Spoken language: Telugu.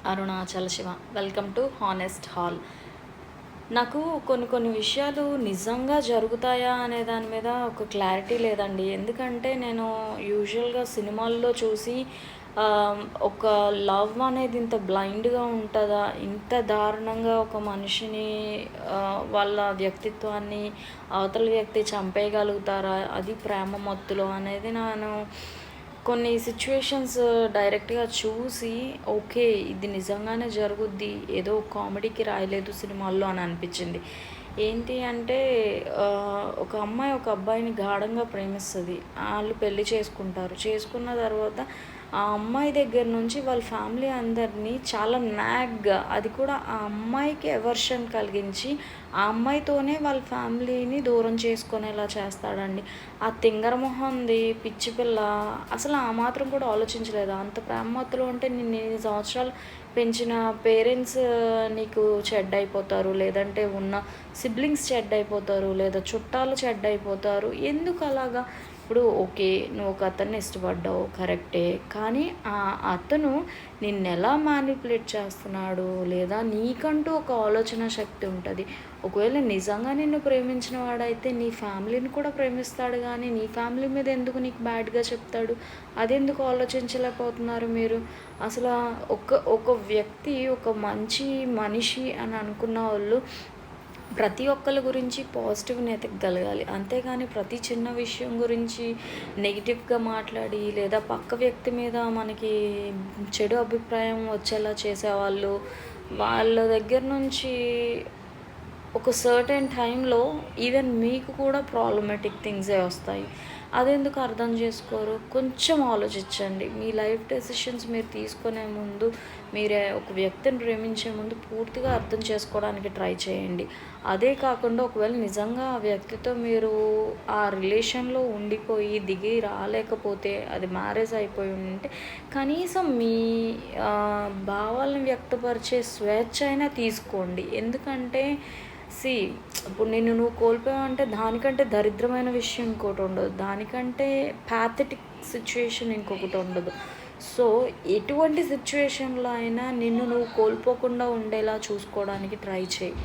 Arunachal Shiva. Welcome to honest hall. నాకు కొన్ని విషయాలు నిజంగా జరుగుతాయా అనే దాని మీద ఒక క్లారిటీ లేదండి. ఎందుకంటే నేను యూజువల్గా సినిమాల్లో చూసి ఒక లవ్ అనేది ఇంత బ్లైండ్గా ఉంటుందా, ఇంత దారుణంగా ఒక మనిషిని వాళ్ళ వ్యక్తిత్వాన్ని అవతల వ్యక్తి చంపేయగలుగుతారా, అది ప్రేమ మత్తులో అనేది నేను కొన్ని సిచ్యువేషన్స్ డైరెక్ట్గా చూసి ఓకే ఇది నిజంగానే జరుగుద్ది, ఏదో కామెడీకి రాయలేదు సినిమాల్లో అని అనిపించింది. ఏంటి అంటే ఒక అమ్మాయి ఒక అబ్బాయిని గాఢంగా ప్రేమిస్తుంది. వాళ్ళు పెళ్లి చేసుకుంటారు. చేసుకున్న తర్వాత ఆ అమ్మాయి దగ్గర నుంచి వాళ్ళ ఫ్యామిలీ అందరినీ చాలా నాగ్గా, అది కూడా ఆ అమ్మాయికి ఎవర్షన్ కలిగించి ఆ అమ్మాయితోనే వాళ్ళ ఫ్యామిలీని దూరం చేసుకునేలా చేస్తాడండి. ఆ తింగర మొహంది పిచ్చి పిల్ల అసలు ఆ మాత్రం కూడా ఆలోచించలేదు. అంత ప్రేమమత్తులో ఉంటే నిన్ను ఇన్ని సంవత్సరాలు పెంచిన పేరెంట్స్ నీకు చెడ్డైపోతారు, లేదంటే ఉన్న సిబ్లింగ్స్ చెడ్డైపోతారు, లేదా చుట్టాలు చెడ్డైపోతారు. ఎందుకు అలాగా? ఇప్పుడు ఓకే నువ్వు ఒక అతన్ని ఇష్టపడ్డావు కరెక్టే, కానీ ఆ అతను నిన్నెలా మ్యానిపులేట్ చేస్తున్నాడు, లేదా నీకంటూ ఒక ఆలోచన శక్తి ఉంటుంది. ఒకవేళ నిజంగా నిన్ను ప్రేమించిన వాడైతే నీ ఫ్యామిలీని కూడా ప్రేమిస్తాడు, కానీ నీ ఫ్యామిలీ మీద ఎందుకు నీకు బ్యాడ్గా చెప్తాడు? అదెందుకు ఆలోచించలేకపోతున్నారు మీరు? అసలు ఒక వ్యక్తి ఒక మంచి మనిషి అని అనుకున్న వాళ్ళు ప్రతి ఒక్కరి గురించి పాజిటివ్ని ఎతకగలగాలి. అంతేగాని ప్రతి చిన్న విషయం గురించి నెగిటివ్గా మాట్లాడి, లేదా పక్క వ్యక్తి మీద మనకి చెడు అభిప్రాయం వచ్చేలా చేసేవాళ్ళు, వాళ్ళ దగ్గర నుంచి ఒక సర్టెన్ టైంలో ఈవెన్ మీకు కూడా ప్రాబ్లమాటిక్ థింగ్సే వస్తాయి. అదెందుకు అర్థం చేసుకోరు? కొంచెం ఆలోచించండి. మీ లైఫ్ డెసిషన్స్ మీరు తీసుకునే ముందు, మీరే ఒక వ్యక్తిని ప్రేమించే ముందు పూర్తిగా అర్థం చేసుకోవడానికి ట్రై చేయండి. అదే కాకుండా ఒకవేళ నిజంగా ఆ వ్యక్తితో మీరు ఆ రిలేషన్లో ఉండిపోయి దిగి రాలేకపోతే, అది మ్యారేజ్ అయిపోయి ఉంటే కనీసం మీ భావాలను వ్యక్తపరిచే స్వేచ్ఛ అయినా తీసుకోండి. ఎందుకంటే ఇప్పుడు నువ్వు కోల్పోయావంటే దానికంటే దరిద్రమైన విషయం ఇంకోటి ఉండదు, దానికంటే ప్యాథెటిక్ సిచ్యువేషన్ ఇంకొకటి ఉండదు. సో ఎటువంటి సిచ్యువేషన్లో అయినా నువ్వు కోల్పోకుండా ఉండేలా చూసుకోవడానికి ట్రై చేయి.